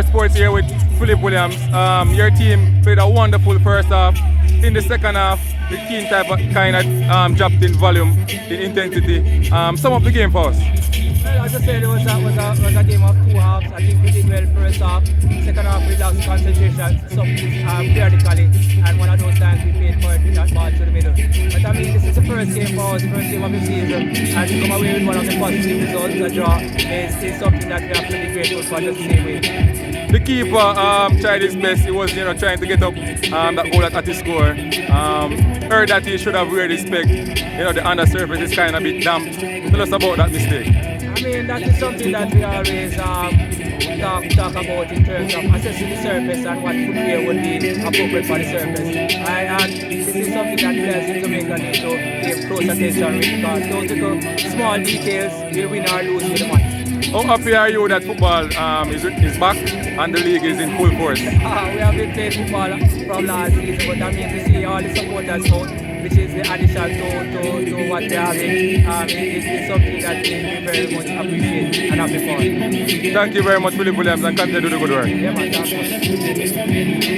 Sports here with Phillip Williams. Your team played a wonderful first half. In the second half, the team kind of dropped in volume, in intensity. Sum up the game for us. Well, as I said, it was a game of two halves. I think we did well first half. Second half, we lost concentration, some periodically, and one of those times we played for that ball to the middle. But I mean, this is the first game for us, first game of the season, and to come away with one of the positive results, a draw, is something that we have to be grateful for just the same way. The keeper tried his best. He was, trying to get up that goal at his score. Heard that he should have reared his spec. The undersurface is kind of a bit damp. Tell us about that mistake. I mean, that is something that we always talk about in terms of assessing the surface and what footwear would be appropriate for the surface. And this is something that players in Jamaica need to pay close attention with, because those little small details will win or lose with the match. How happy are you that football is back and the league is in full force? We have been playing football from last season, but I mean to see all the supporters out, which is the addition to what they are having, is something that we very much appreciate and happy for. Thank you very much, Phillip Williams, and continue to do the good work. Yeah, man,